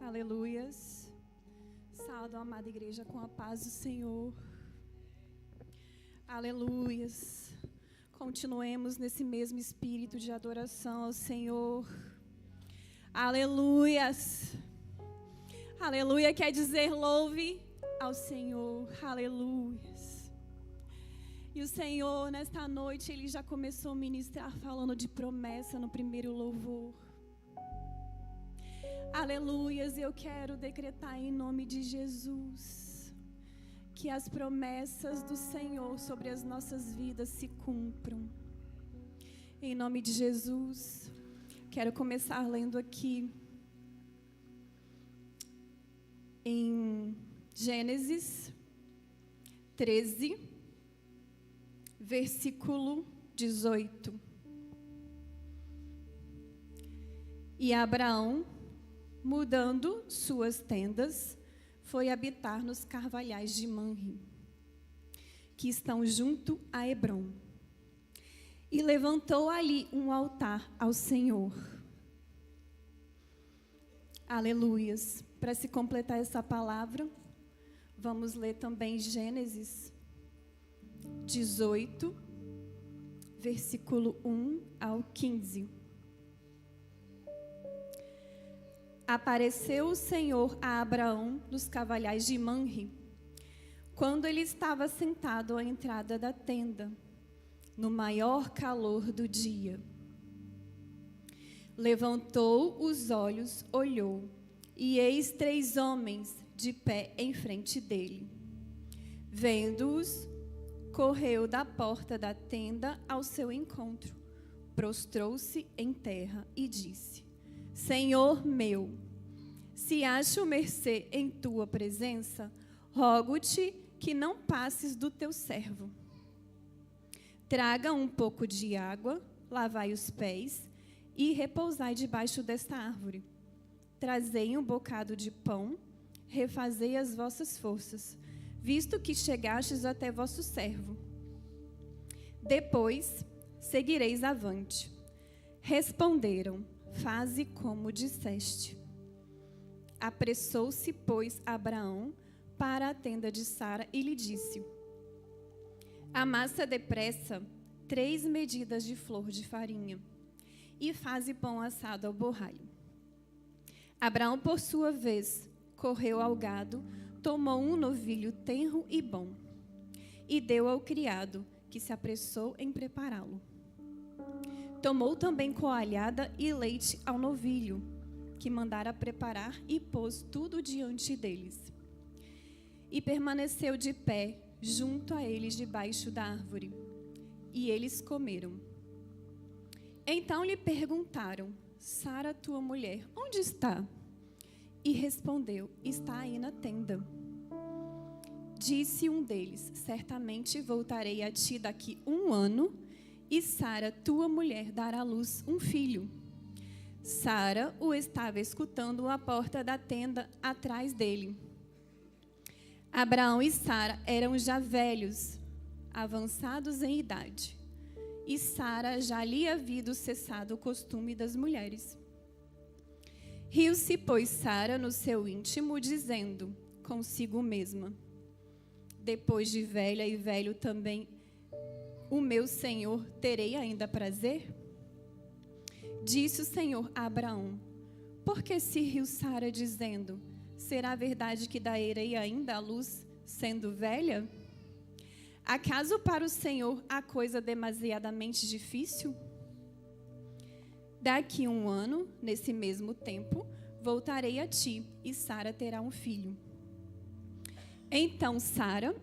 Aleluias. Salve, amada igreja, com a paz do Senhor. Aleluias. Continuemos nesse mesmo espírito de adoração ao Senhor. Aleluias. Aleluia quer dizer louve ao Senhor. Aleluias. E o Senhor, nesta noite, Ele já começou a ministrar falando de promessa no primeiro louvor. Aleluias, eu quero decretar em nome de Jesus que as promessas do Senhor sobre as nossas vidas se cumpram. Em nome de Jesus, quero começar lendo aqui em Gênesis 13, versículo 18. E Abraão, mudando suas tendas, foi habitar nos carvalhais de Manre, que estão junto a Hebrom, e levantou ali um altar ao Senhor. Aleluias. Para se completar essa palavra, vamos ler também Gênesis 18, versículo 1 ao 15. Apareceu o Senhor a Abraão nos carvalhais de Manre, quando ele estava sentado à entrada da tenda, no maior calor do dia. Levantou os olhos, olhou, e eis 3 homens de pé em frente dele. Vendo-os, correu da porta da tenda ao seu encontro, prostrou-se em terra e disse: Senhor meu, se acho mercê em tua presença, rogo-te que não passes do teu servo. Traga um pouco de água, lavai os pés e repousai debaixo desta árvore. Trazei um bocado de pão, refazei as vossas forças, visto que chegastes até vosso servo. Depois seguireis avante. Responderam: faze como disseste. Apressou-se, pois, Abraão para a tenda de Sara e lhe disse: amassa depressa 3 medidas de flor de farinha e faze pão assado ao borralho. Abraão, por sua vez, correu ao gado, tomou um novilho tenro e bom e deu ao criado, que se apressou em prepará-lo. Tomou também coalhada e leite ao novilho, que mandara preparar, e pôs tudo diante deles. E permaneceu de pé junto a eles debaixo da árvore. E eles comeram. Então lhe perguntaram: Sara, tua mulher, onde está? E respondeu: está aí na tenda. Disse um deles: certamente voltarei a ti daqui 1 ano, e Sara, tua mulher, dará à luz um filho. Sara o estava escutando à porta da tenda atrás dele. Abraão e Sara eram já velhos, avançados em idade, e Sara já lhe havia cessado o costume das mulheres. Riu-se, pois, Sara no seu íntimo, dizendo consigo mesma: depois de velha e velho também o meu senhor terei ainda prazer? Disse o Senhor a Abraão: por que se riu Sara, dizendo: será verdade que darei ainda à luz, sendo velha? Acaso para o Senhor há coisa demasiadamente difícil? Daqui 1 ano, nesse mesmo tempo, voltarei a ti, e Sara terá um filho. Então Sara,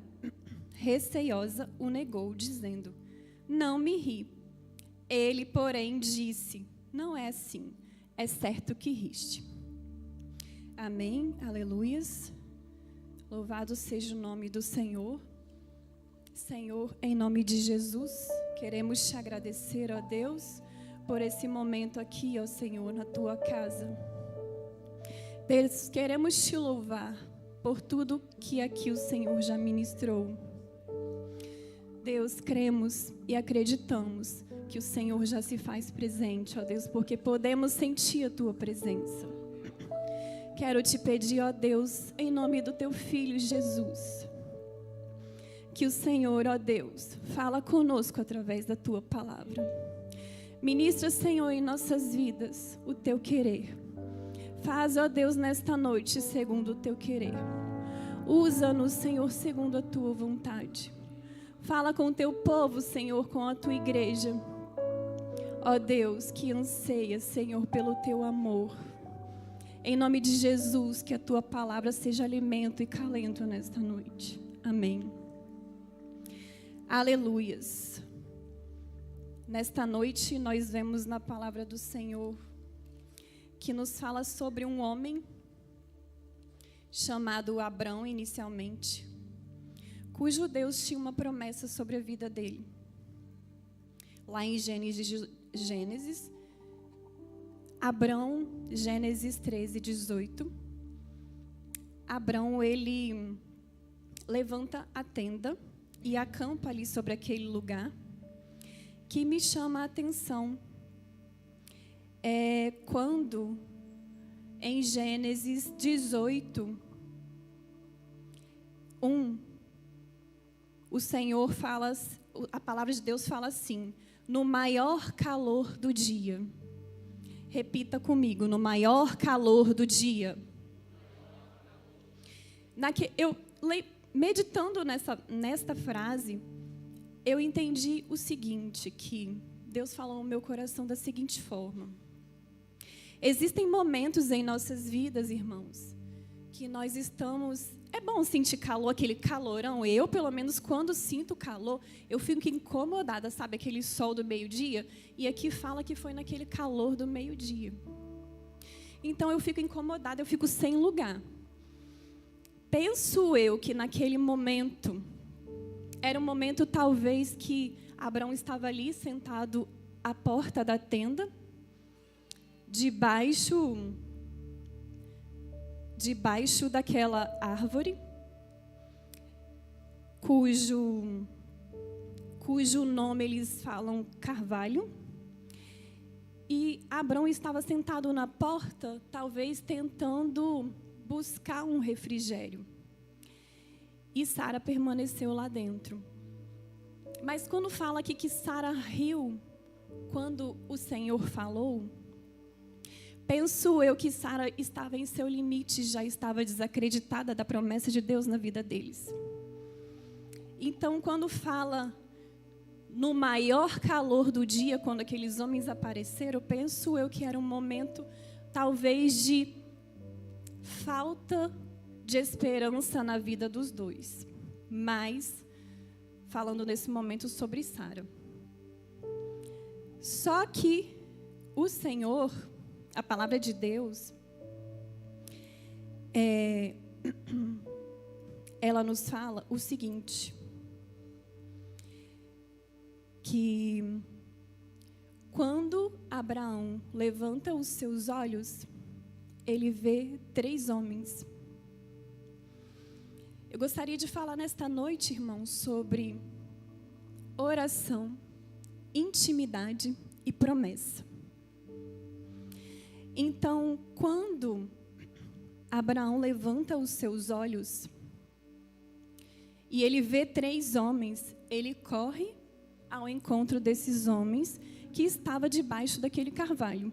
receosa, o negou, dizendo: não me ri. Ele, porém, disse: não é assim, é certo que riste. Amém, aleluias. Louvado seja o nome do Senhor. Senhor, em nome de Jesus, queremos te agradecer, ó Deus, por esse momento aqui, ó Senhor, na tua casa. Deus, queremos te louvar por tudo que aqui o Senhor já ministrou. Deus, cremos e acreditamos que o Senhor já se faz presente, ó Deus, porque podemos sentir a tua presença. quero te pedir, ó Deus, em nome do teu Filho Jesus, que o Senhor, ó Deus, fala conosco através da tua palavra. Ministra, Senhor, em nossas vidas o teu querer. Faz, ó Deus, nesta noite segundo o teu querer. Usa-nos, Senhor, segundo a tua vontade. Fala com o teu povo, Senhor, com a tua igreja. Ó Deus, que anseia, Senhor, pelo teu amor. Em nome de Jesus, que a tua palavra seja alimento e calento nesta noite. Amém. Aleluias. Nesta noite, nós vemos na palavra do Senhor que nos fala sobre um homem chamado Abrão, inicialmente, cujo Deus tinha uma promessa sobre a vida dele. Lá em Gênesis, Abrão, Gênesis 13, 18. Abrão, ele levanta a tenda e acampa ali sobre aquele lugar. Que me chama a atenção é quando, em Gênesis 18, 1, o Senhor fala, a palavra de Deus fala assim: no maior calor do dia. Repita comigo: no maior calor do dia. Meditando nesta frase, eu entendi o seguinte, que Deus falou no meu coração da seguinte forma: existem momentos em nossas vidas, irmãos, que nós estamos... É bom sentir calor, aquele calorão. Eu, pelo menos, quando sinto calor, eu fico incomodada, sabe? Aquele sol do meio-dia. E aqui fala que foi naquele calor do meio-dia. Então, eu fico incomodada, eu fico sem lugar. Penso eu que naquele momento, era um momento talvez que Abrão estava ali sentado à porta da tenda, debaixo daquela árvore, cujo nome eles falam carvalho. E Abrão estava sentado na porta, talvez tentando buscar um refrigério. E Sara permaneceu lá dentro. Mas quando fala aqui que Sara riu quando o Senhor falou, penso eu que Sara estava em seu limite, já estava desacreditada da promessa de Deus na vida deles. Então, quando fala no maior calor do dia, quando aqueles homens apareceram, penso eu que era um momento, talvez, de falta de esperança na vida dos dois. Mas, falando nesse momento sobre Sara. Só que o Senhor, a palavra de Deus, ela nos fala o seguinte, que quando Abraão levanta os seus olhos, ele vê 3 homens. Eu gostaria de falar nesta noite, irmãos, sobre oração, intimidade e promessa. Então, quando Abraão levanta os seus olhos e ele vê 3 homens, ele corre ao encontro desses homens que estava debaixo daquele carvalho.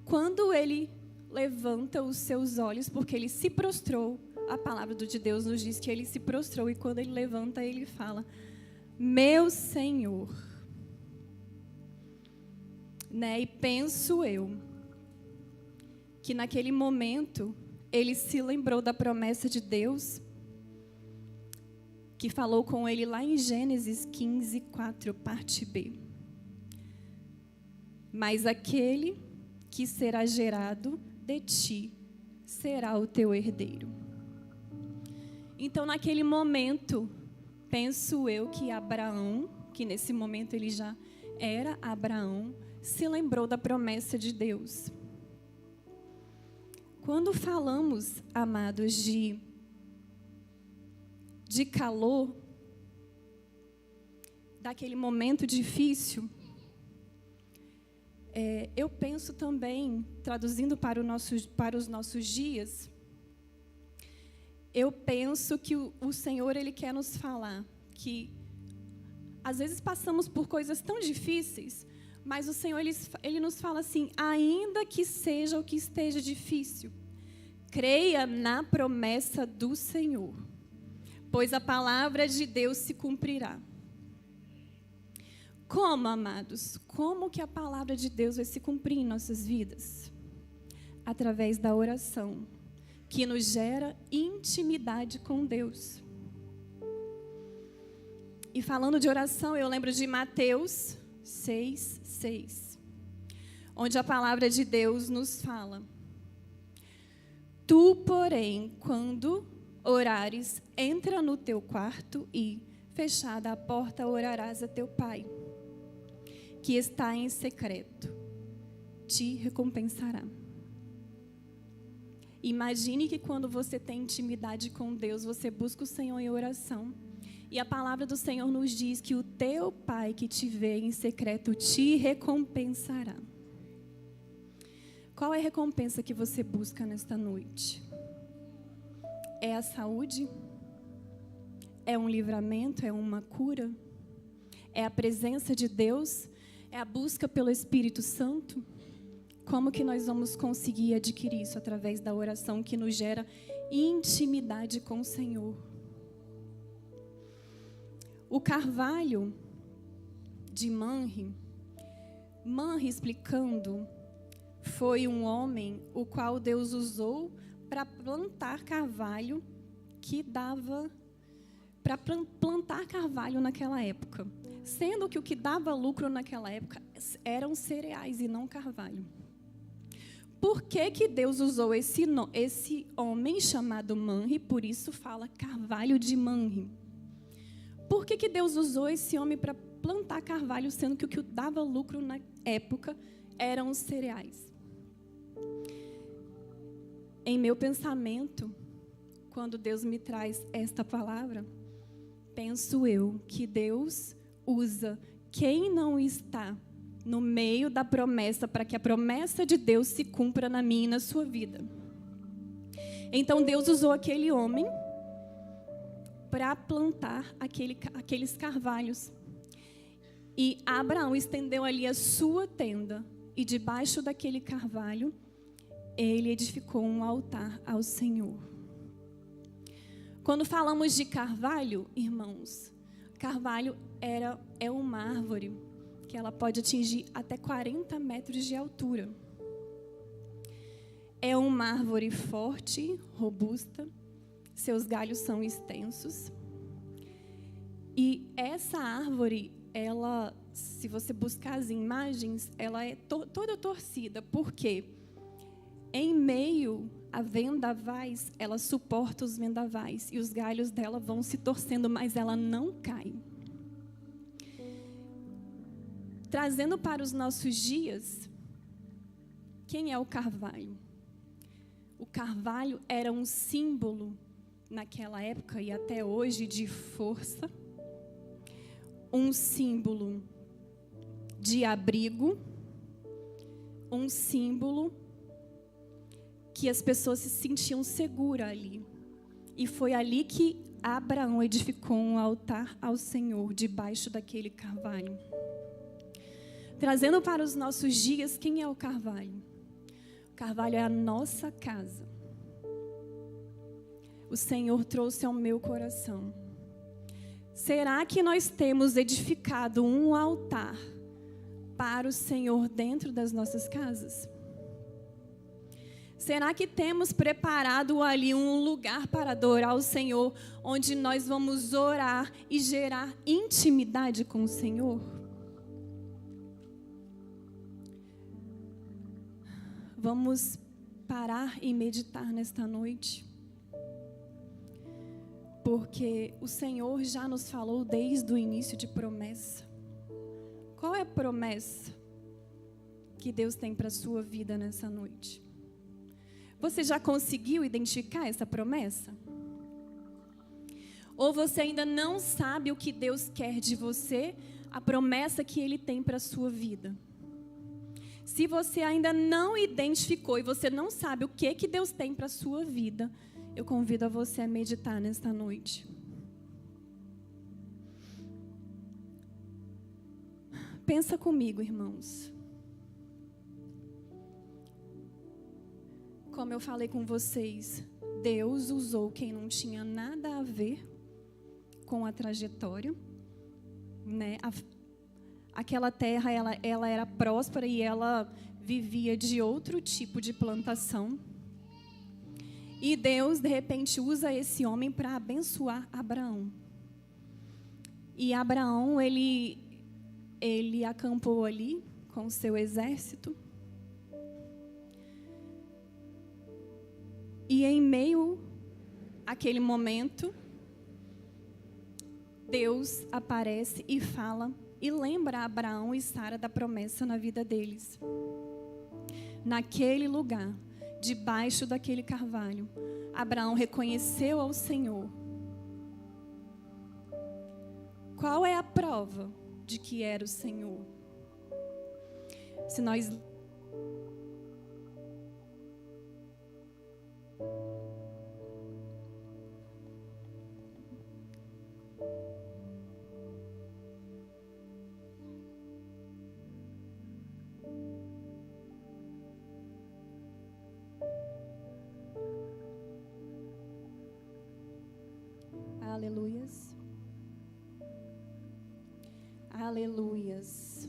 Quando ele levanta os seus olhos, porque ele se prostrou, a palavra de Deus nos diz que ele se prostrou, e quando ele levanta, ele fala: meu Senhor. E penso eu que naquele momento ele se lembrou da promessa de Deus, que falou com ele lá em Gênesis 15, 4, parte B. Mas aquele que será gerado de ti será o teu herdeiro. Então, naquele momento, penso eu que Abraão, que nesse momento ele já era Abraão, se lembrou da promessa de Deus. Quando falamos, amados, de calor, daquele momento difícil, eu penso também, traduzindo para os nossos dias, eu penso que o Senhor, Ele quer nos falar que, às vezes, passamos por coisas tão difíceis, mas o Senhor, Ele nos fala assim, ainda que seja o que esteja difícil, creia na promessa do Senhor, pois a palavra de Deus se cumprirá. Como, amados? Como que a palavra de Deus vai se cumprir em nossas vidas? Através da oração, que nos gera intimidade com Deus. E falando de oração, eu lembro de Mateus 6:6, onde a palavra de Deus nos fala: Tu, porém, quando orares, entra no teu quarto e, fechada a porta, orarás a teu Pai, que está em secreto, te recompensará. Imagine que quando você tem intimidade com Deus, você busca o Senhor em oração. E a palavra do Senhor nos diz que o teu Pai que te vê em secreto te recompensará. Qual é a recompensa que você busca nesta noite? É a saúde? É um livramento? É uma cura? É a presença de Deus? É a busca pelo Espírito Santo? Como que nós vamos conseguir adquirir isso? Através da oração que nos gera intimidade com o Senhor. O carvalho de Manre, explicando, foi um homem o qual Deus usou para plantar carvalho, que dava para plantar carvalho naquela época. Sendo que o que dava lucro naquela época eram cereais e não carvalho. Por que Deus usou esse homem chamado Manre? Por isso fala carvalho de Manre. Por que Deus usou esse homem para plantar carvalho, sendo que o que dava lucro na época eram os cereais? Em meu pensamento, quando Deus me traz esta palavra, penso eu que Deus usa quem não está no meio da promessa para que a promessa de Deus se cumpra na minha e na sua vida. Então Deus usou aquele homem para plantar aqueles carvalhos. E Abraão estendeu ali a sua tenda, e debaixo daquele carvalho, ele edificou um altar ao Senhor. Quando falamos de carvalho, irmãos, carvalho é uma árvore que ela pode atingir até 40 metros de altura. É uma árvore forte, robusta, seus galhos são extensos. E essa árvore, ela, se você buscar as imagens, ela é toda torcida. Por quê? Em meio a vendavais, ela suporta os vendavais. E os galhos dela vão se torcendo, mas ela não cai. Trazendo para os nossos dias, quem é o carvalho? O carvalho era um símbolo naquela época e até hoje de força, um símbolo de abrigo, um símbolo que as pessoas se sentiam seguras ali. E foi ali que Abraão edificou um altar ao Senhor, debaixo daquele carvalho. Trazendo para os nossos dias, quem é o carvalho? O carvalho é a nossa casa. O Senhor trouxe ao meu coração. Será que nós temos edificado um altar para o Senhor dentro das nossas casas? Será que temos preparado ali um lugar para adorar o Senhor, onde nós vamos orar e gerar intimidade com o Senhor? Vamos parar e meditar nesta noite. Porque o Senhor já nos falou desde o início de promessa. Qual é a promessa que Deus tem para a sua vida nessa noite? Você já conseguiu identificar essa promessa? Ou você ainda não sabe o que Deus quer de você, a promessa que Ele tem para a sua vida? Se você ainda não identificou e você não sabe o que Deus tem para a sua vida, eu convido a você a meditar nesta noite. Pensa comigo, irmãos. Como eu falei com vocês, Deus usou quem não tinha nada a ver com a trajetória, né? Aquela terra, ela era próspera e ela vivia de outro tipo de plantação. E Deus, de repente, usa esse homem para abençoar Abraão. E Abraão, ele acampou ali com o seu exército. E em meio àquele momento, Deus aparece e fala e lembra Abraão e Sara da promessa na vida deles. Naquele lugar, debaixo daquele carvalho, Abraão reconheceu ao Senhor. Qual é a prova de que era o Senhor? Se nós Aleluias. Aleluias.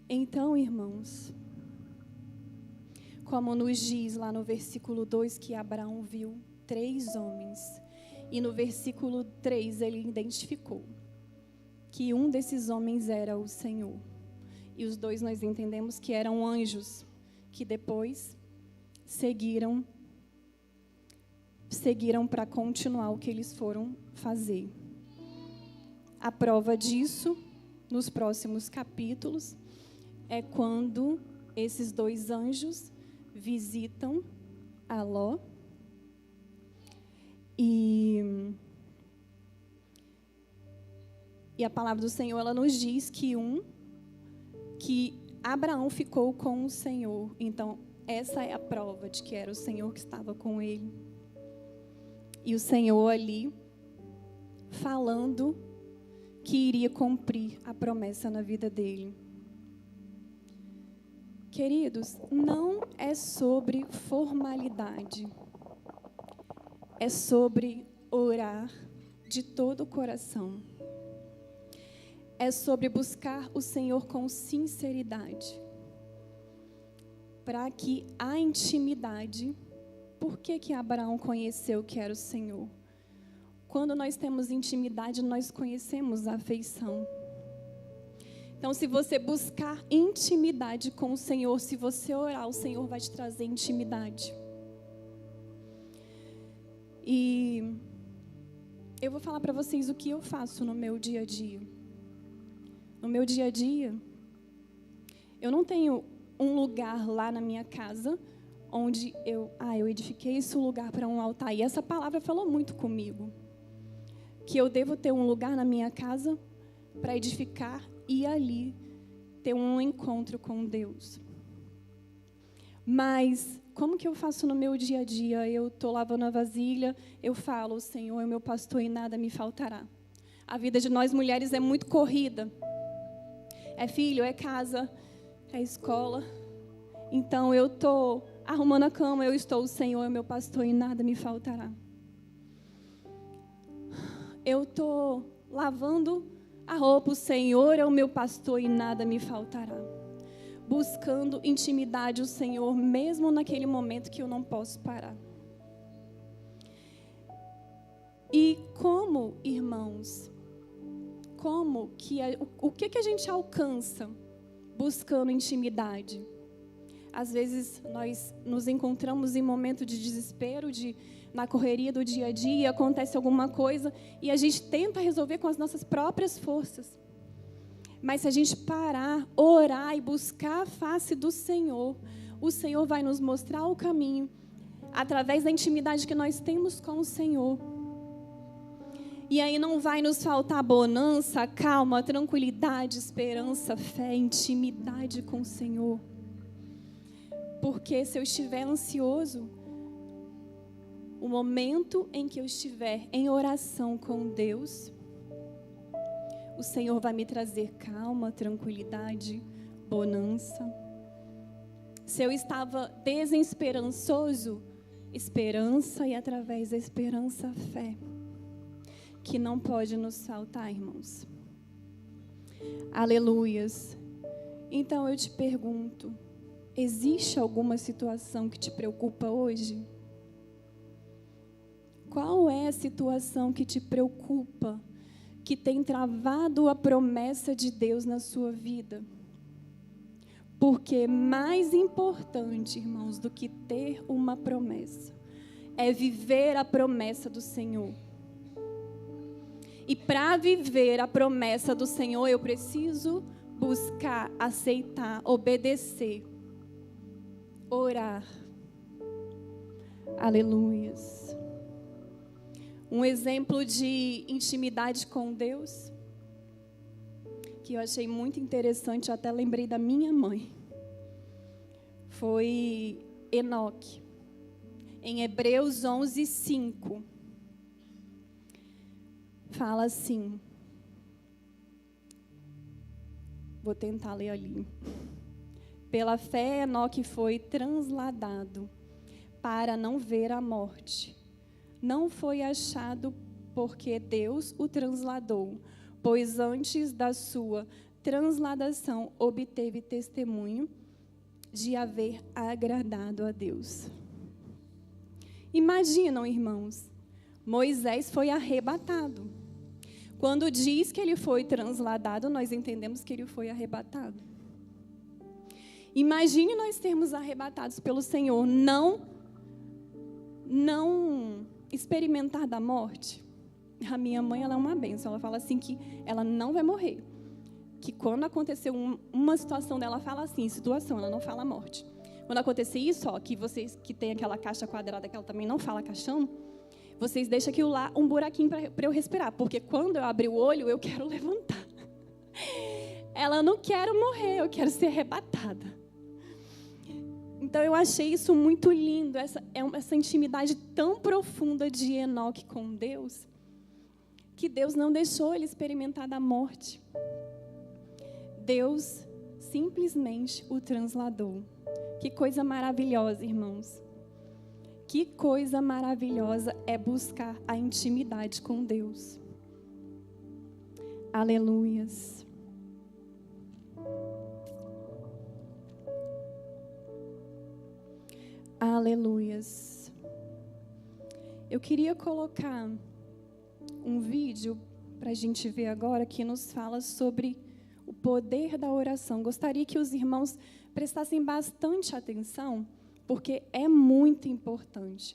Então, irmãos, como nos diz lá no versículo 2 que Abraão viu 3 homens, e no versículo 3 ele identificou que um desses homens era o Senhor. E os 2 nós entendemos que eram anjos, que depois seguiram para continuar o que eles foram fazer. A prova disso, nos próximos capítulos, é quando esses 2 anjos visitam a Ló e a palavra do Senhor, ela nos diz que Abraão ficou com o Senhor. Então, essa é a prova de que era o Senhor que estava com ele. E o Senhor ali, falando que iria cumprir a promessa na vida dele. Queridos, não é sobre formalidade. É sobre orar de todo o coração. É sobre buscar o Senhor com sinceridade. Para que a intimidade... Por que Abraão conheceu que era o Senhor? Quando nós temos intimidade, nós conhecemos a afeição. Então, se você buscar intimidade com o Senhor, se você orar, o Senhor vai te trazer intimidade. E eu vou falar para vocês o que eu faço no meu dia a dia. No meu dia a dia, eu não tenho um lugar lá na minha casa onde eu edifiquei esse lugar para um altar. E essa palavra falou muito comigo. Que eu devo ter um lugar na minha casa para edificar e ali ter um encontro com Deus. Mas como que eu faço no meu dia a dia? Eu estou lavando a vasilha, eu falo, o Senhor é meu pastor e nada me faltará. A vida de nós mulheres é muito corrida. É filho, é casa, é escola. Então eu estou arrumando a cama, eu estou, o Senhor é meu pastor e nada me faltará. Eu estou lavando a roupa, o Senhor é o meu pastor e nada me faltará. Buscando intimidade o Senhor, mesmo naquele momento que eu não posso parar. E como, irmãos, o que a gente alcança buscando intimidade? Às vezes nós nos encontramos em momento de desespero, na correria do dia a dia, acontece alguma coisa e a gente tenta resolver com as nossas próprias forças. Mas se a gente parar, orar e buscar a face do Senhor, o Senhor vai nos mostrar o caminho através da intimidade que nós temos com o Senhor. E aí não vai nos faltar bonança, calma, tranquilidade, esperança, fé, intimidade com o Senhor. Porque se eu estiver ansioso, o momento em que eu estiver em oração com Deus, o Senhor vai me trazer calma, tranquilidade, bonança. Se eu estava desesperançoso, esperança, e através da esperança, fé. Que não pode nos faltar, irmãos. Aleluias. Então eu te pergunto, existe alguma situação que te preocupa hoje? Qual é a situação que te preocupa, que tem travado a promessa de Deus na sua vida? Porque mais importante, irmãos, do que ter uma promessa, é viver a promessa do Senhor. E para viver a promessa do Senhor, eu preciso buscar, aceitar, obedecer, orar. Aleluias. Um exemplo de intimidade com Deus, que eu achei muito interessante, eu até lembrei da minha mãe, foi Enoque. Em Hebreus 11:5, fala assim, vou tentar ler ali. Pela fé, Enoque foi transladado para não ver a morte. Não foi achado porque Deus o transladou, pois antes da sua transladação obteve testemunho de haver agradado a Deus. Imaginam, irmãos, Moisés foi arrebatado. Quando diz que ele foi transladado, nós entendemos que ele foi arrebatado. Imagine nós sermos arrebatados pelo Senhor, não experimentar da morte. A minha mãe, ela é uma bênção, ela fala assim que ela não vai morrer. Que quando aconteceu uma situação dela, fala assim, situação, ela não fala morte. Quando acontecer isso, ó, que vocês que tem aquela caixa quadrada que ela também não fala caixão, vocês deixam aquilo lá um buraquinho para eu respirar, porque quando eu abrir o olho, eu quero levantar. Ela não quer morrer, eu quero ser arrebatada. Então eu achei isso muito lindo, essa intimidade tão profunda de Enoque com Deus, que Deus não deixou ele experimentar da morte. Deus simplesmente o transladou. Que coisa maravilhosa, irmãos. Que coisa maravilhosa é buscar a intimidade com Deus. Aleluias. Aleluias. Eu queria colocar um vídeo para a gente ver agora que nos fala sobre o poder da oração. Gostaria que os irmãos prestassem bastante atenção, porque é muito importante.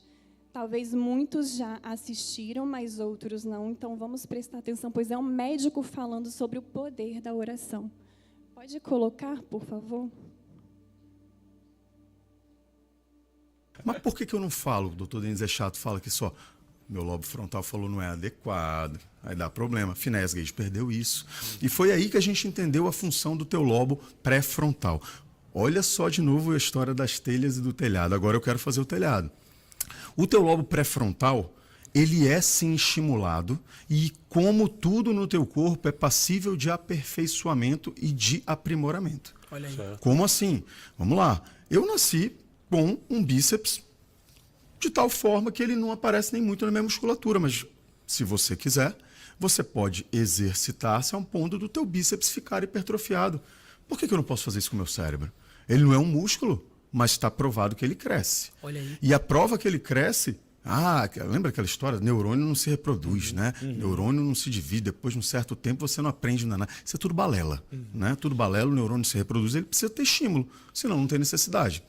Talvez muitos já assistiram, mas outros não. Então, vamos prestar atenção, pois é um médico falando sobre o poder da oração. Pode colocar, por favor? Mas por que eu não falo? O doutor Denis é chato, fala que só meu lobo frontal falou não é adequado, aí dá problema. Phineas Gage perdeu isso. E foi aí que a gente entendeu a função do teu lobo pré-frontal. Olha só de novo a história das telhas e do telhado. Agora eu quero fazer o telhado. O teu lobo pré-frontal, ele é sim estimulado e, como tudo no teu corpo, é passível de aperfeiçoamento e de aprimoramento. Olha aí. Como assim? Vamos lá. Eu nasci com um bíceps de tal forma que ele não aparece nem muito na minha musculatura, mas se você quiser, você pode exercitar-se a um ponto do teu bíceps ficar hipertrofiado. Por que eu não posso fazer isso com o meu cérebro? Ele não é um músculo, mas está provado que ele cresce. Olha aí. E a prova que ele cresce... lembra aquela história? Neurônio não se reproduz, né? Neurônio não se divide. Depois de um certo tempo, você não aprende nada. Isso é tudo balela. Né? Tudo balela, o neurônio se reproduz, ele precisa ter estímulo, senão não tem necessidade.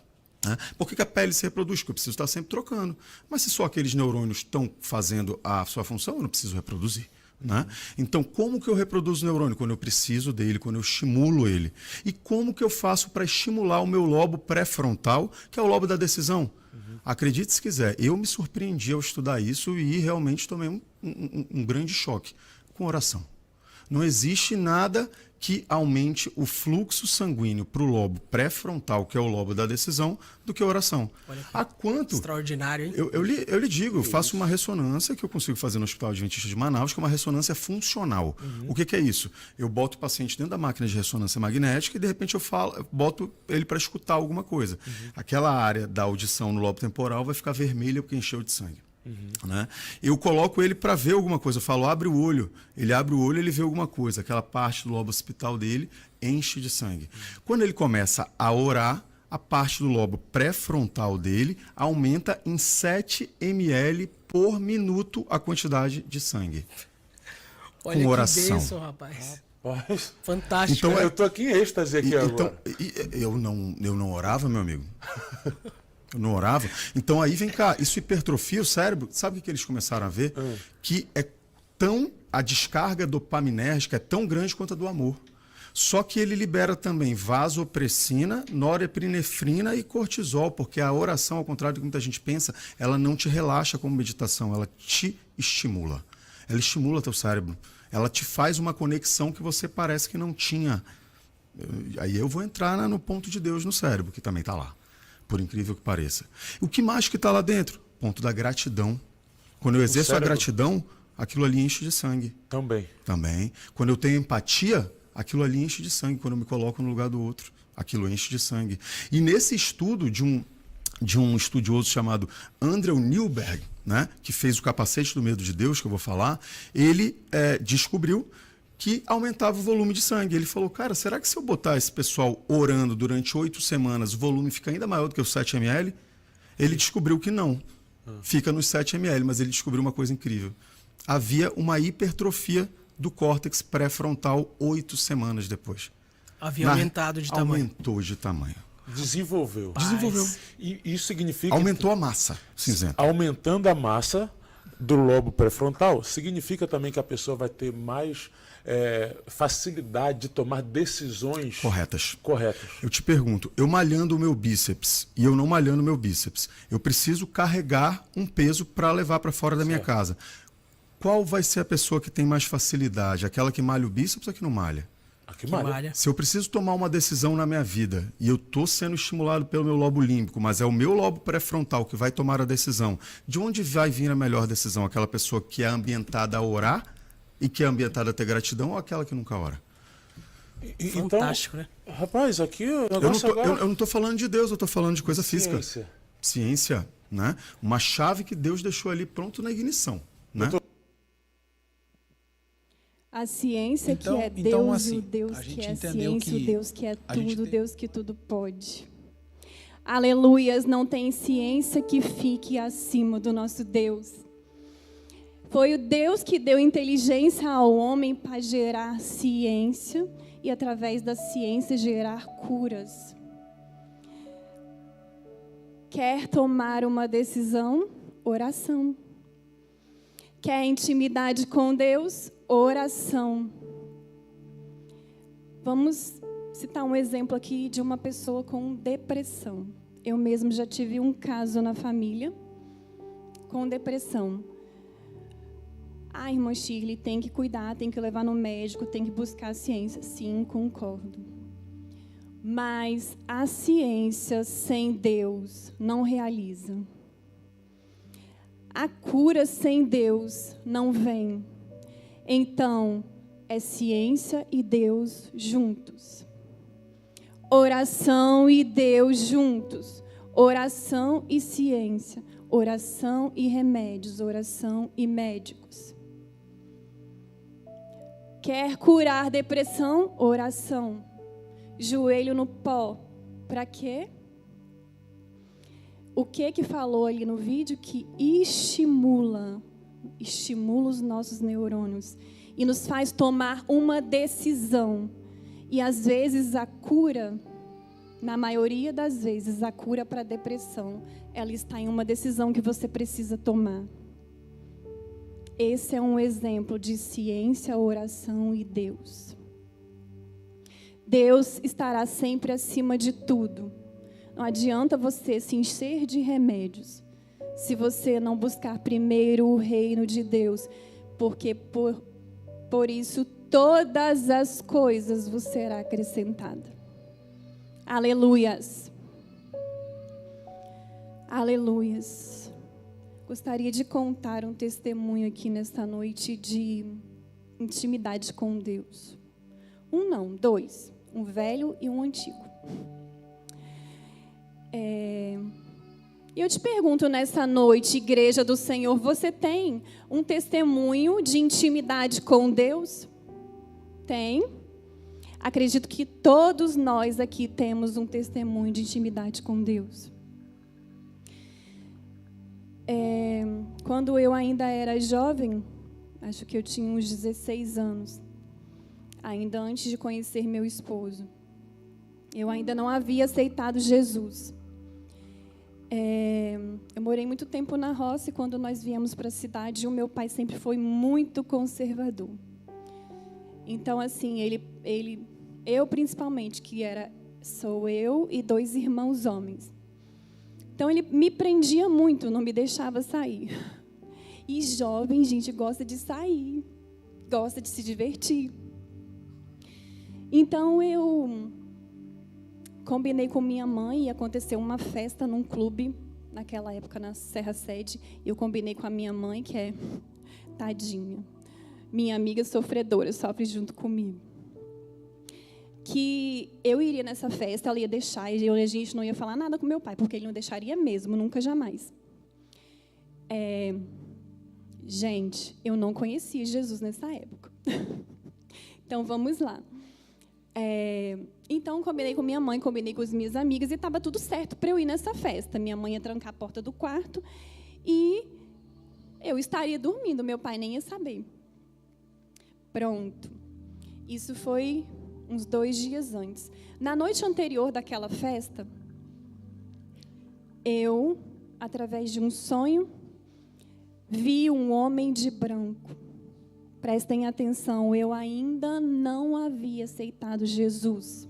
Né? Por que a pele se reproduz? Porque eu preciso estar sempre trocando. Mas se só aqueles neurônios estão fazendo a sua função, eu não preciso reproduzir. Né? Então, como que eu reproduzo o neurônio? Quando eu preciso dele, quando eu estimulo ele. E como que eu faço para estimular o meu lobo pré-frontal, que é o lobo da decisão? Acredite se quiser, eu me surpreendi ao estudar isso e realmente tomei um grande choque com oração. Não existe nada que aumente o fluxo sanguíneo para o lobo pré-frontal, que é o lobo da decisão, do que a oração. Há quanto? Extraordinário, hein? Eu lhe digo, eu faço uma ressonância que eu consigo fazer no Hospital Adventista de Manaus, que é uma ressonância funcional. O que é isso? Eu boto o paciente dentro da máquina de ressonância magnética e, de repente, eu boto ele para escutar alguma coisa. Aquela área da audição no lobo temporal vai ficar vermelha porque encheu de sangue. Né? Eu coloco ele para ver alguma coisa, eu falo, abre o olho, ele abre o olho, ele vê alguma coisa, aquela parte do lobo occipital dele enche de sangue. Quando ele começa a orar, a parte do lobo pré-frontal dele aumenta em 7 ml por minuto a quantidade de sangue. Olha com oração. Que bênção, rapaz. Rapaz, Fantástico. Então, né? eu tô aqui em êxtase aqui agora. Eu não orava, meu amigo. Eu não orava. Então aí vem cá, isso hipertrofia o cérebro. Sabe o que eles começaram a ver? Que a descarga dopaminérgica é tão grande quanto a do amor. Só que ele libera também vasopressina, norepinefrina e cortisol, porque a oração, ao contrário do que muita gente pensa, ela não te relaxa como meditação, ela te estimula. Ela estimula teu cérebro. Ela te faz uma conexão que você parece que não tinha. Aí eu vou entrar no ponto de Deus no cérebro, que também está lá. Por incrível que pareça. O que mais que está lá dentro? Ponto da gratidão. Quando eu exerço a gratidão, aquilo ali enche de sangue. Também. Quando eu tenho empatia, aquilo ali enche de sangue. Quando eu me coloco no lugar do outro, aquilo enche de sangue. E nesse estudo de um estudioso chamado Andrew Newberg, né, que fez o Capacete do Medo de Deus, que eu vou falar, ele descobriu que aumentava o volume de sangue. Ele falou, cara, será que se eu botar esse pessoal orando durante 8 semanas, o volume fica ainda maior do que os 7 ml? Ele descobriu que não. Fica nos 7 ml, mas ele descobriu uma coisa incrível. Havia uma hipertrofia do córtex pré-frontal 8 semanas depois. Havia aumentado de tamanho. Aumentou de tamanho. Desenvolveu. E isso significa... Aumentou a massa cinzenta. Aumentando a massa do lobo pré-frontal, significa também que a pessoa vai ter mais facilidade de tomar decisões corretas. Eu te pergunto, eu malhando o meu bíceps e eu não malhando o meu bíceps, eu preciso carregar um peso para levar para fora da minha casa. Qual vai ser a pessoa que tem mais facilidade? Aquela que malha o bíceps ou a que não malha? A que malha. Se eu preciso tomar uma decisão na minha vida e eu estou sendo estimulado pelo meu lobo límbico, mas é o meu lobo pré-frontal que vai tomar a decisão, de onde vai vir a melhor decisão? Aquela pessoa que é ambientada a orar e que é ambientada a ter gratidão ou aquela que nunca ora? Fantástico, né? Rapaz, aqui o Eu negócio não estou falando de Deus, eu estou falando de coisa física. Ciência. Né? Uma chave que Deus deixou ali pronto na ignição. Né? A ciência que é Deus, então, assim, o Deus a que gente é entendeu ciência, o que Deus que é a gente tudo, tem- Deus que tudo pode. Aleluias, não tem ciência que fique acima do nosso Deus. Foi o Deus que deu inteligência ao homem para gerar ciência e, através da ciência, gerar curas. Quer tomar uma decisão? Oração. Quer intimidade com Deus? Oração. Vamos citar um exemplo aqui de uma pessoa com depressão. Eu mesmo já tive um caso na família com depressão. Ah, irmã Shirley, tem que cuidar, tem que levar no médico, tem que buscar a ciência. Sim, concordo. Mas a ciência sem Deus não realiza. A cura sem Deus não vem. Então, é ciência e Deus juntos. Oração e Deus juntos. Oração e ciência. Oração e remédios. Oração e médicos. Quer curar depressão? Oração. Joelho no pó. Para quê? O que falou ali no vídeo? Que estimula os nossos neurônios e nos faz tomar uma decisão. E às vezes a cura, na maioria das vezes, a cura para a depressão, ela está em uma decisão que você precisa tomar. Esse é um exemplo de ciência, oração e Deus. Deus estará sempre acima de tudo. Não adianta você se encher de remédios se você não buscar primeiro o reino de Deus, porque por isso todas as coisas vos será acrescentada. Aleluias. Aleluias. Gostaria de contar um testemunho aqui nesta noite de intimidade com Deus. Um não, dois. Um velho e um antigo. Eu te pergunto nessa noite, igreja do Senhor, você tem um testemunho de intimidade com Deus? Tem? Acredito que todos nós aqui temos um testemunho de intimidade com Deus. Quando eu ainda era jovem, acho que eu tinha uns 16 anos, ainda antes de conhecer meu esposo, eu ainda não havia aceitado Jesus. Eu morei muito tempo na roça e quando nós viemos para a cidade, o meu pai sempre foi muito conservador. Então, assim, eu principalmente, sou eu e 2 irmãos homens. Então, ele me prendia muito, não me deixava sair. E jovem, gente, gosta de sair, gosta de se divertir. Então, eu combinei com minha mãe e aconteceu uma festa num clube, naquela época na Serra Sede. Eu combinei com a minha mãe, que é tadinha, minha amiga sofredora, sofre junto comigo, que eu iria nessa festa, ela ia deixar, e a gente não ia falar nada com meu pai, porque ele não deixaria mesmo, nunca, jamais. Gente, eu não conhecia Jesus nessa época. Então, vamos lá. Então, combinei com minha mãe, combinei com as minhas amigas, e estava tudo certo para eu ir nessa festa. Minha mãe ia trancar a porta do quarto e eu estaria dormindo, meu pai nem ia saber. Pronto. Isso foi uns 2 dias antes. Na noite anterior daquela festa, eu, através de um sonho, vi um homem de branco. Prestem atenção, eu ainda não havia aceitado Jesus.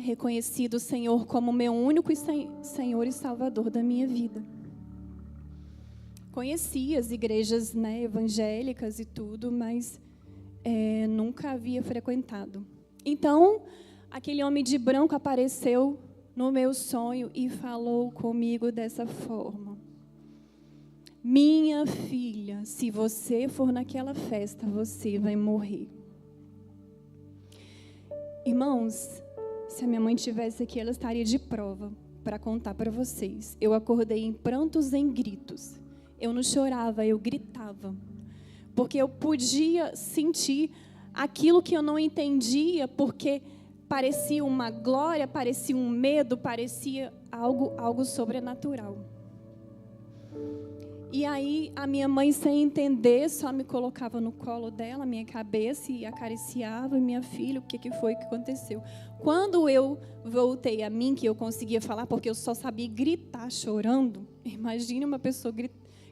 Reconhecido o Senhor como meu único Senhor e Salvador da minha vida. Conhecia as igrejas evangélicas e tudo, mas nunca havia frequentado. Então, aquele homem de branco apareceu no meu sonho e falou comigo dessa forma: minha filha, se você for naquela festa, você vai morrer. Irmãos, se a minha mãe estivesse aqui, ela estaria de prova para contar para vocês. Eu acordei em prantos, em gritos. Eu não chorava, eu gritava. Porque eu podia sentir aquilo que eu não entendia, porque parecia uma glória, parecia um medo, parecia algo sobrenatural. E aí, a minha mãe, sem entender, só me colocava no colo dela, minha cabeça, e acariciava. Minha filha, o que foi que aconteceu? Quando eu voltei a mim, que eu conseguia falar, porque eu só sabia gritar chorando. Imagine uma pessoa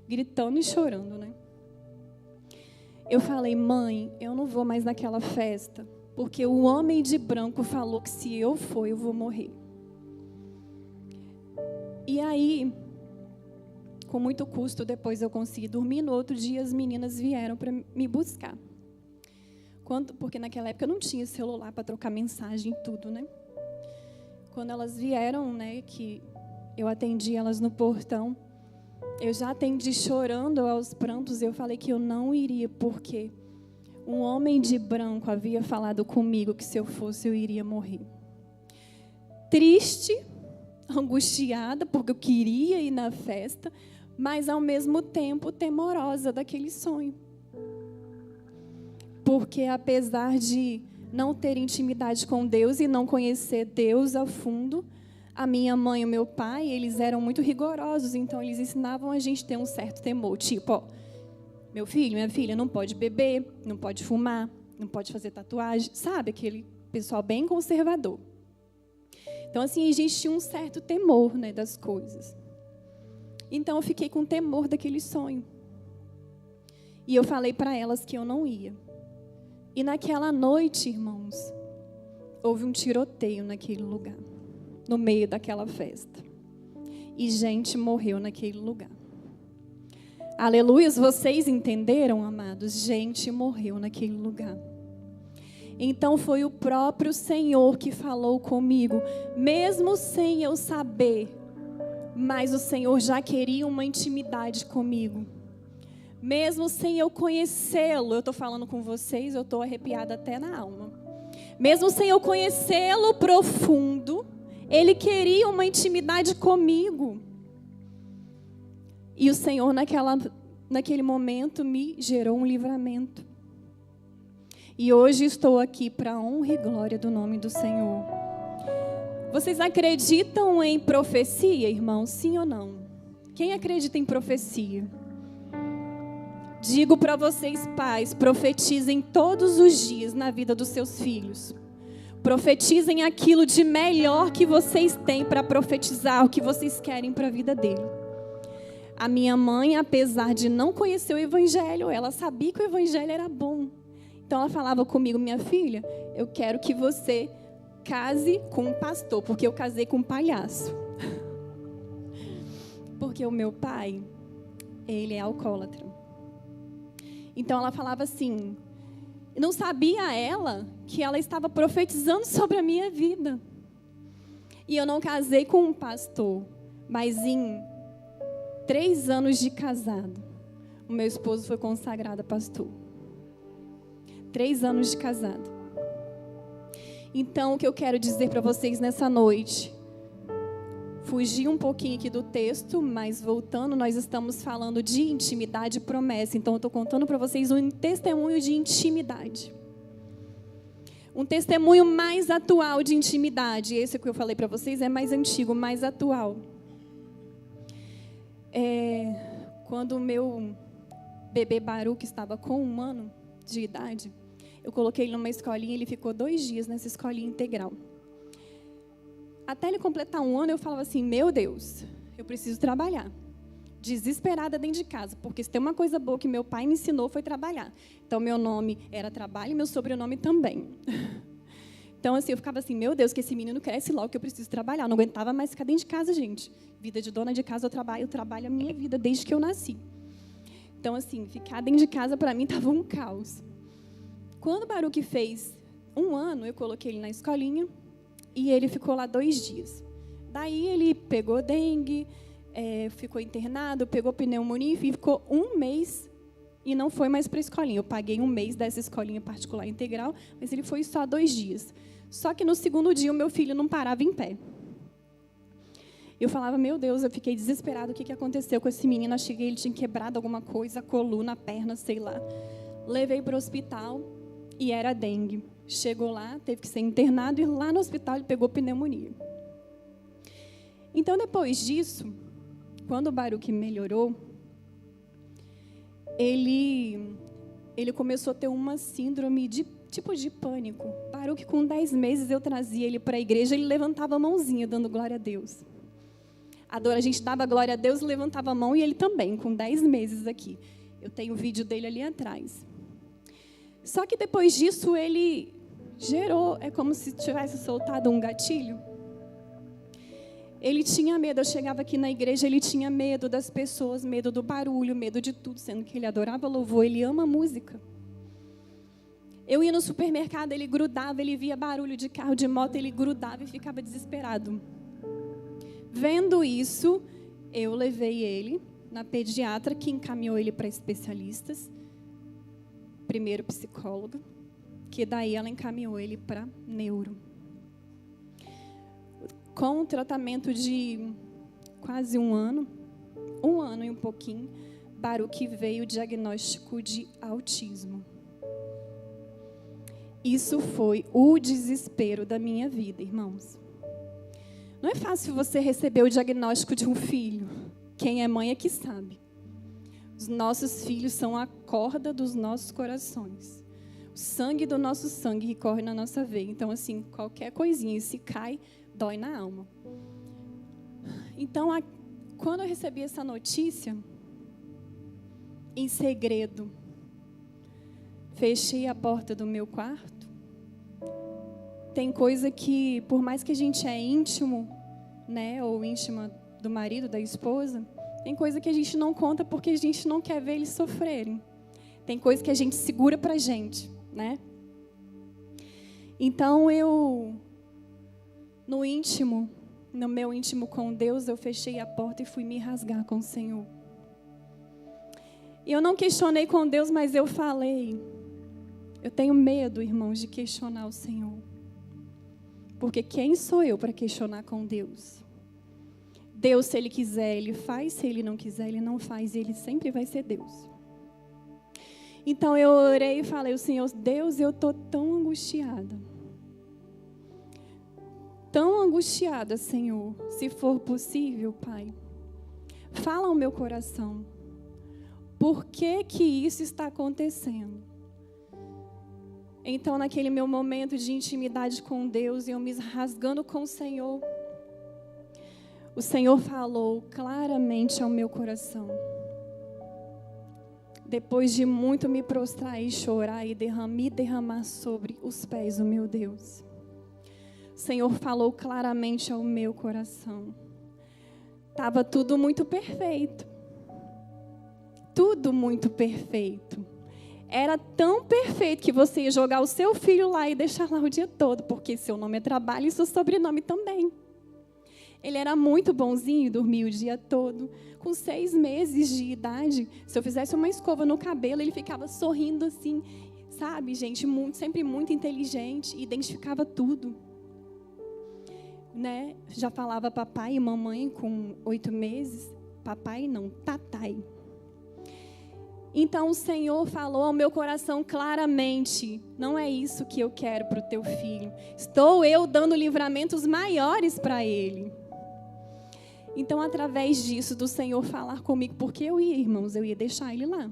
gritando e chorando, né? Eu falei: mãe, eu não vou mais naquela festa, porque o homem de branco falou que se eu for, eu vou morrer. E aí, com muito custo, depois eu consegui dormir. No outro dia, as meninas vieram para me buscar. Porque naquela época eu não tinha celular para trocar mensagem e tudo, né? Quando elas vieram, que eu atendi elas no portão, eu já atendi chorando aos prantos. Eu falei que eu não iria, porque um homem de branco havia falado comigo que se eu fosse, eu iria morrer. Triste, angustiada, porque eu queria ir na festa, mas ao mesmo tempo temorosa daquele sonho. Porque apesar de não ter intimidade com Deus e não conhecer Deus a fundo, a minha mãe e o meu pai, eles eram muito rigorosos, então eles ensinavam a gente a ter um certo temor. Tipo, meu filho, minha filha, não pode beber, não pode fumar, não pode fazer tatuagem, sabe? Aquele pessoal bem conservador. Então, assim, a gente tinha um certo temor, das coisas. Então, eu fiquei com temor daquele sonho. E eu falei para elas que eu não ia. E naquela noite, irmãos, houve um tiroteio naquele lugar. no meio daquela festa. E gente morreu naquele lugar. Aleluias, vocês entenderam, amados? Gente morreu naquele lugar. Então foi o próprio Senhor que falou comigo, mesmo sem eu saber, mas o Senhor já queria uma intimidade comigo. Mesmo sem eu conhecê-lo, eu estou falando com vocês, eu estou arrepiada até na alma. Mesmo sem eu conhecê-lo profundo, Ele queria uma intimidade comigo. E o Senhor, naquele momento, me gerou um livramento. E hoje estou aqui para a honra e glória do nome do Senhor. Vocês acreditam em profecia, irmãos? Sim ou não? Quem acredita em profecia? Digo para vocês, pais, profetizem todos os dias na vida dos seus filhos. Profetizem aquilo de melhor que vocês têm para profetizar, o que vocês querem para a vida dele. A minha mãe, apesar de não conhecer o Evangelho, ela sabia que o Evangelho era bom. Então ela falava comigo, minha filha, eu quero que você case com um pastor, porque eu casei com um palhaço. Porque o meu pai, ele é alcoólatra. Então ela falava assim, não sabia ela que ela estava profetizando sobre a minha vida. E eu não casei com um pastor, mas em 3 anos de casado, o meu esposo foi consagrado a pastor. 3 anos de casado. Então, o que eu quero dizer para vocês nessa noite, fugi um pouquinho aqui do texto, mas voltando, nós estamos falando de intimidade e promessa. Então, eu estou contando para vocês um testemunho de intimidade. Um testemunho mais atual de intimidade. Esse que eu falei para vocês é mais antigo, mais atual. Quando o meu bebê Baruque estava com 1 ano de idade, eu coloquei ele numa escolinha e ele ficou 2 dias nessa escolinha integral. Até ele completar 1 ano, eu falava assim, meu Deus, eu preciso trabalhar. Desesperada dentro de casa, porque se tem uma coisa boa que meu pai me ensinou foi trabalhar. Então, meu nome era trabalho e meu sobrenome também. Então, assim, eu ficava assim, meu Deus, que esse menino cresce logo, que eu preciso trabalhar. Eu não aguentava mais ficar dentro de casa, gente. Vida de dona de casa, eu trabalho a minha vida desde que eu nasci. Então, assim, ficar dentro de casa, para mim, estava um caos. Quando o Baruque fez 1 ano, eu coloquei ele na escolinha e ele ficou lá 2 dias. Daí, ele pegou dengue, ficou internado, pegou pneumonia e ficou 1 mês e não foi mais para a escolinha. Eu paguei 1 mês dessa escolinha particular integral, mas ele foi só 2 dias. Só que no 2º dia, o meu filho não parava em pé. Eu falava, meu Deus, eu fiquei desesperada, o que aconteceu com esse menino? Eu cheguei, ele tinha quebrado alguma coisa, a coluna, a perna, sei lá. Levei para o hospital e era dengue. Chegou lá, teve que ser internado e lá no hospital ele pegou pneumonia. Então, depois disso, quando o Baruque melhorou, ele começou a ter uma síndrome de pânico. Baruque, com 10 meses, eu trazia ele para a igreja, ele levantava a mãozinha, dando glória a Deus. A gente dava glória a Deus, levantava a mão e ele também, com 10 meses aqui. Eu tenho o vídeo dele ali atrás. Só que depois disso, ele gerou, é como se tivesse soltado um gatilho. Ele tinha medo, eu chegava aqui na igreja, ele tinha medo das pessoas, medo do barulho, medo de tudo, sendo que ele adorava louvor, ele ama música. Eu ia no supermercado, ele grudava, ele via barulho de carro, de moto, ele grudava e ficava desesperado. Vendo isso, eu levei ele na pediatra, que encaminhou ele para especialistas. Primeiro psicóloga, que daí ela encaminhou ele para neuro. Com um tratamento de quase 1 ano, 1 ano e um pouquinho, Baruque veio o diagnóstico de autismo. Isso foi o desespero da minha vida, irmãos. Não é fácil você receber o diagnóstico de um filho. Quem é mãe é que sabe. Os nossos filhos são a corda dos nossos corações. O sangue do nosso sangue que corre na nossa veia. Então, assim, qualquer coisinha, se cai, dói na alma. Então, quando eu recebi essa notícia, em segredo, fechei a porta do meu quarto, tem coisa que, por mais que a gente é íntimo, né, ou íntima do marido, da esposa, tem coisa que a gente não conta porque a gente não quer ver eles sofrerem. Tem coisa que a gente segura pra gente, né? Então no meu íntimo com Deus, eu fechei a porta e fui me rasgar com o Senhor. E eu não questionei com Deus, mas eu falei, eu tenho medo, irmãos, de questionar o Senhor. Porque quem sou eu para questionar com Deus? Deus, se Ele quiser, Ele faz. Se Ele não quiser, Ele não faz. E Ele sempre vai ser Deus. Então eu orei e falei, Senhor, Deus, eu estou tão angustiada. Tão angustiada, Senhor. Se for possível, Pai, fala ao meu coração. Por que que isso está acontecendo? Então, naquele meu momento de intimidade com Deus, eu me rasgando com o Senhor, o Senhor falou claramente ao meu coração. Depois de muito me prostrar e chorar e derramar sobre os pés do meu Deus, o Senhor falou claramente ao meu coração. Estava tudo muito perfeito. Tudo muito perfeito. Era tão perfeito que você ia jogar o seu filho lá e deixar lá o dia todo, porque seu nome é trabalho e seu sobrenome também. Ele era muito bonzinho, dormia o dia todo. Com 6 meses de idade, se eu fizesse uma escova no cabelo, ele ficava sorrindo assim, sabe, gente? Sempre muito inteligente, identificava tudo. Né? Já falava papai e mamãe com 8 meses. Papai não, tatai. Então o Senhor falou ao meu coração claramente, não é isso que eu quero para o teu filho. Estou eu dando livramentos maiores para ele. Então, através disso, do Senhor falar comigo, porque eu ia, irmãos, eu ia deixar ele lá,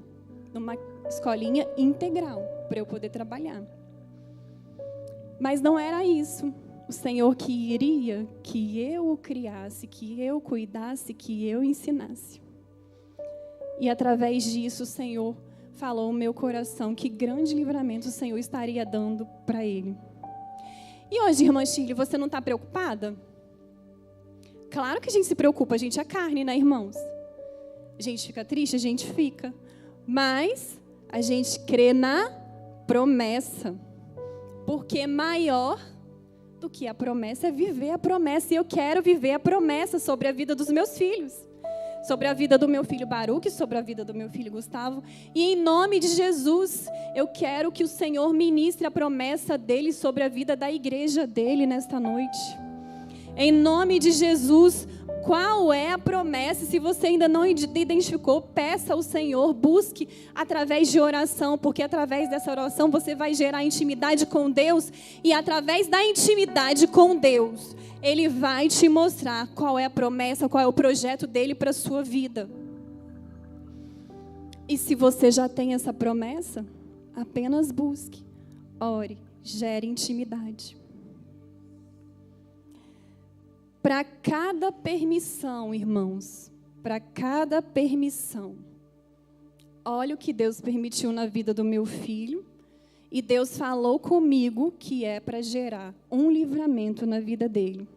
numa escolinha integral, para eu poder trabalhar. Mas não era isso. O Senhor queria que eu o criasse, que eu cuidasse, que eu ensinasse. E através disso, o Senhor falou ao meu coração que grande livramento o Senhor estaria dando para ele. E hoje, irmã Shirley, você não está preocupada? Claro que a gente se preocupa, a gente é carne, né, irmãos? A gente fica triste, a gente fica. Mas a gente crê na promessa. Porque maior do que a promessa é viver a promessa. E eu quero viver a promessa sobre a vida dos meus filhos. Sobre a vida do meu filho Baruque, sobre a vida do meu filho Gustavo. E em nome de Jesus, eu quero que o Senhor ministre a promessa dele sobre a vida da igreja dele nesta noite. Em nome de Jesus, qual é a promessa? Se você ainda não identificou, peça ao Senhor, busque através de oração, porque através dessa oração você vai gerar intimidade com Deus, e através da intimidade com Deus, Ele vai te mostrar qual é a promessa, qual é o projeto dele para a sua vida. E se você já tem essa promessa, apenas busque, ore, gere intimidade. Para cada permissão, irmãos, para cada permissão, olha o que Deus permitiu na vida do meu filho, e Deus falou comigo que é para gerar um livramento na vida dele.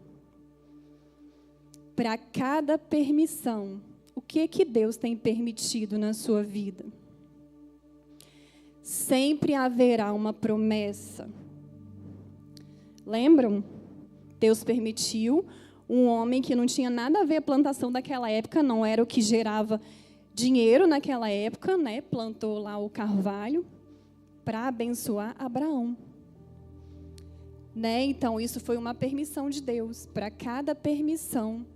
Para cada permissão, o que Deus tem permitido na sua vida? Sempre haverá uma promessa. Lembram? Deus permitiu um homem que não tinha nada a ver a plantação daquela época, não era o que gerava dinheiro naquela época, né? Plantou lá o carvalho para abençoar Abraão. Né? Então, isso foi uma permissão de Deus. Para cada permissão,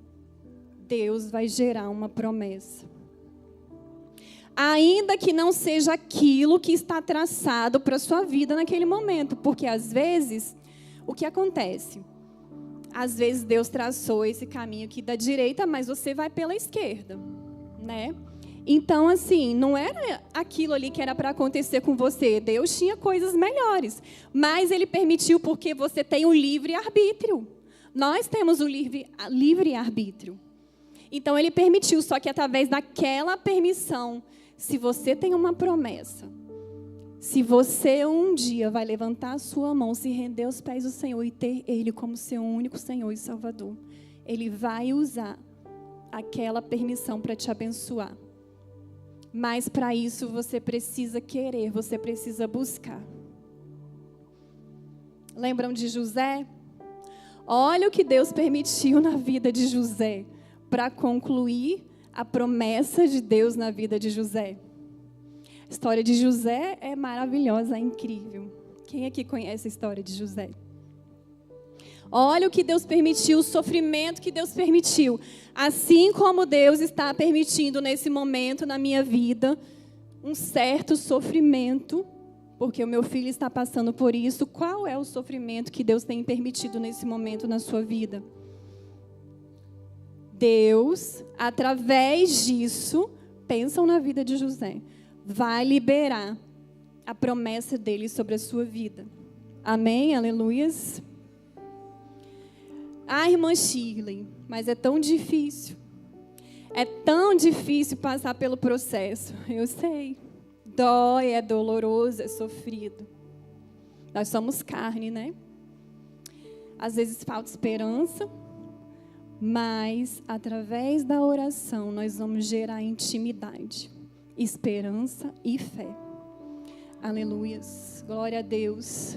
Deus vai gerar uma promessa. Ainda que não seja aquilo que está traçado para a sua vida naquele momento, porque às vezes, o que acontece? Às vezes Deus traçou esse caminho aqui da direita, mas você vai pela esquerda, né? Então, assim, não era aquilo ali que era para acontecer com você. Deus tinha coisas melhores, mas Ele permitiu porque você tem o livre-arbítrio. Nós temos o livre-arbítrio. Então, Ele permitiu, só que através daquela permissão, se você tem uma promessa, Se você um dia vai levantar a sua mão, se render aos pés do Senhor e ter Ele como seu único Senhor e Salvador, Ele vai usar aquela permissão para te abençoar. Mas para isso você precisa querer, você precisa buscar. Lembram de José? Olha o que Deus permitiu na vida de José para concluir a promessa de Deus na vida de José. A história de José é maravilhosa, é incrível. Quem aqui conhece a história de José? Olha o que Deus permitiu, o sofrimento que Deus permitiu. Assim como Deus está permitindo nesse momento na minha vida um certo sofrimento, porque o meu filho está passando por isso. Qual é o sofrimento que Deus tem permitido nesse momento na sua vida? Deus, através disso, pensam na vida de José, vai liberar a promessa dele sobre a sua vida. Amém? Aleluias. Ah, irmã Shirley, mas é tão difícil. É tão difícil passar pelo processo. Eu sei. Dói, é doloroso, é sofrido. Nós somos carne, né? Às vezes falta esperança, mas através da oração nós vamos gerar intimidade, esperança e fé. Aleluias. Glória a Deus.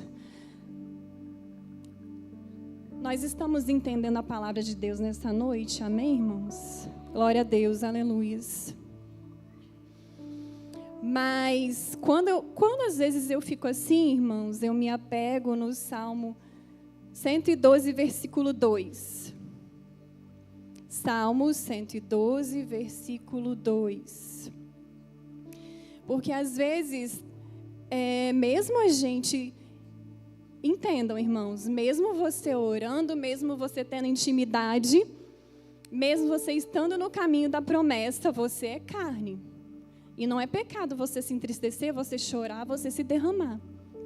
Nós estamos entendendo a palavra de Deus nessa noite, amém, irmãos? Glória a Deus, aleluias. Mas quando às vezes eu fico assim, irmãos, eu me apego no Salmo 112, versículo 2. Salmo 112, versículo 2. Porque às vezes, mesmo a gente... Entendam, irmãos, mesmo você orando, mesmo você tendo intimidade, mesmo você estando no caminho da promessa, você é carne. E não é pecado você se entristecer, você chorar, você se derramar.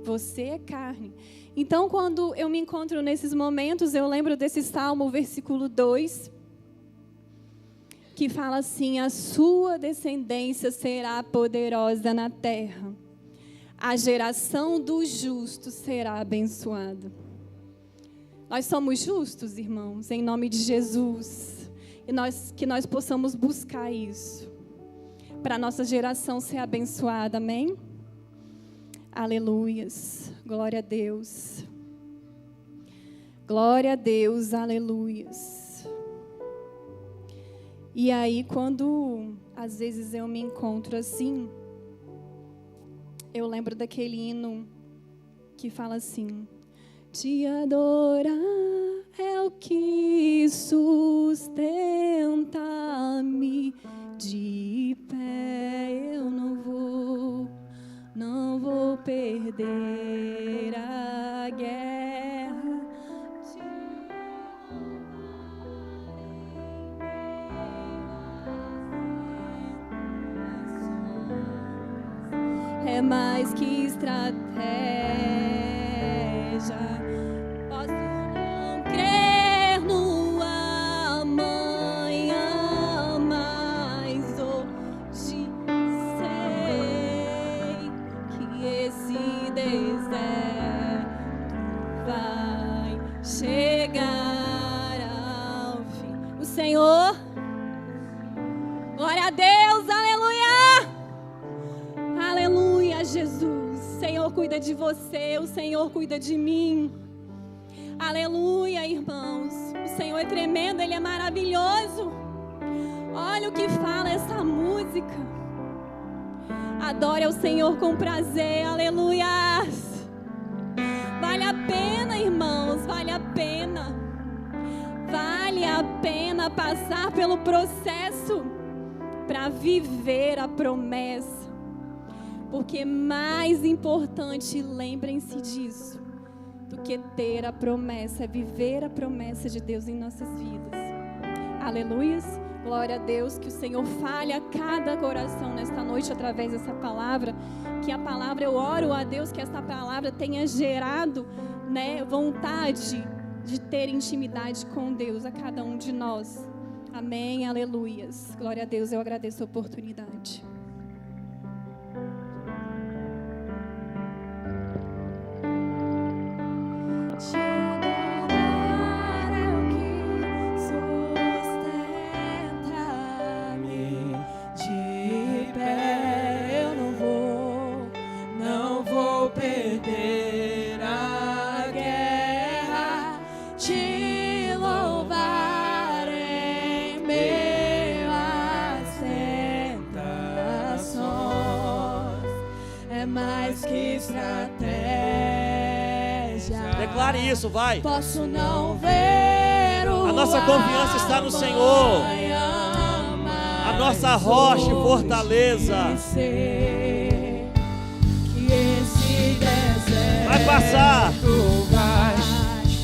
Você é carne. Então, quando eu me encontro nesses momentos, eu lembro desse Salmo, versículo 2, que fala assim: a sua descendência será poderosa na terra. A geração dos justos será abençoada. Nós somos justos, irmãos, em nome de Jesus. E que nós possamos buscar isso, para a nossa geração ser abençoada, amém? Aleluias, glória a Deus. Glória a Deus, aleluias. E aí, quando às vezes eu me encontro assim, eu lembro daquele hino que fala assim: te adorar é o que sustenta-me de pé. Eu não vou perder a guerra. É mais que estratégia. Posso não crer no amanhã, mas hoje sei que esse deserto vai chegar ao fim. O Senhor, glória a Deus, aleluia! Aleluia, Jesus. O Senhor cuida de você, o Senhor cuida de mim. Aleluia, irmãos. O Senhor é tremendo, Ele é maravilhoso. Olha o que fala essa música. Adore ao Senhor com prazer, aleluia. Vale a pena, irmãos, vale a pena. Vale a pena passar pelo processo para viver a promessa. Porque mais importante, lembrem-se disso, do que ter a promessa, é viver a promessa de Deus em nossas vidas. Aleluias, glória a Deus, que o Senhor fale a cada coração nesta noite através dessa palavra, que a palavra, eu oro a Deus que essa palavra tenha gerado, vontade de ter intimidade com Deus a cada um de nós. Amém, aleluias, glória a Deus, eu agradeço a oportunidade. mais que estratégia. Declare isso, vai. Posso não ver o A nossa confiança está no Senhor. A nossa rocha e fortaleza. Que esse deserto Vai passar. vai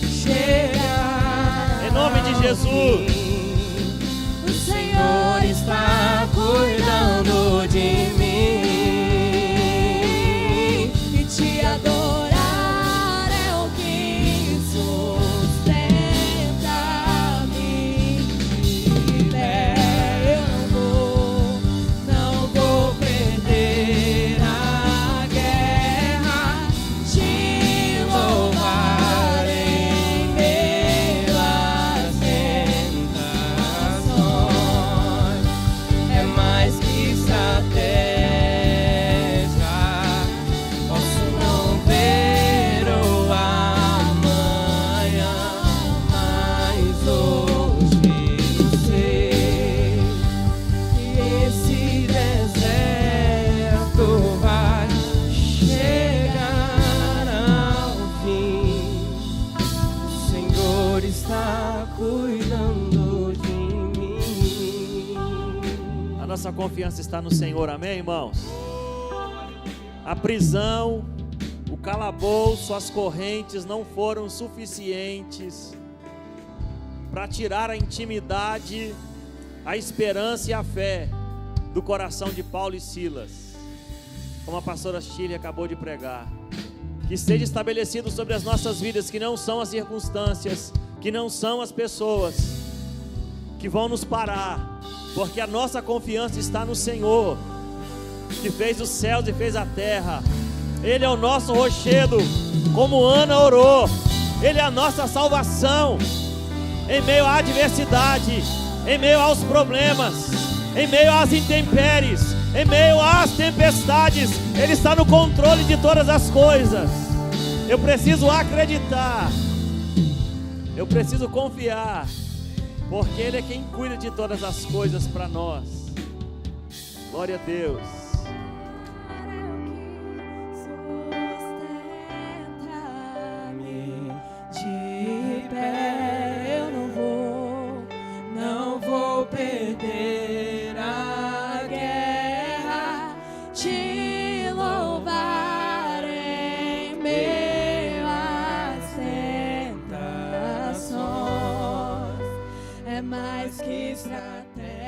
chegar. Em nome de Jesus. O Senhor está cuidando de mim. E te adorar é o que sustenta minha fé. Eu não vou perder a guerra. Te louvar em meio às tentações. É mais que estratégia. Posso não ver o amanhã, mas hoje sei que esse deserto vai chegar ao fim. O Senhor está cuidando de mim. A nossa confiança está no Senhor, amém, irmãos? A prisão, o calabouço, as correntes não foram suficientes para tirar a intimidade, a esperança e a fé do coração de Paulo e Silas, como a pastora Shirley acabou de pregar. Que seja estabelecido sobre as nossas vidas que não são as circunstâncias, que não são as pessoas que vão nos parar, porque a nossa confiança está no Senhor, que fez os céus e fez a terra. Ele é o nosso rochedo, como Ana orou. Ele é a nossa salvação em meio à adversidade, em meio aos problemas, em meio às intempéries, em meio às tempestades. Ele está no controle de todas as coisas. Eu preciso acreditar, eu preciso confiar, porque Ele é quem cuida de todas as coisas para nós. Glória a Deus. Sustenta-me de pé. Eu não vou perder a guerra. Te louvar em meio às tentações. É mais que estratégia.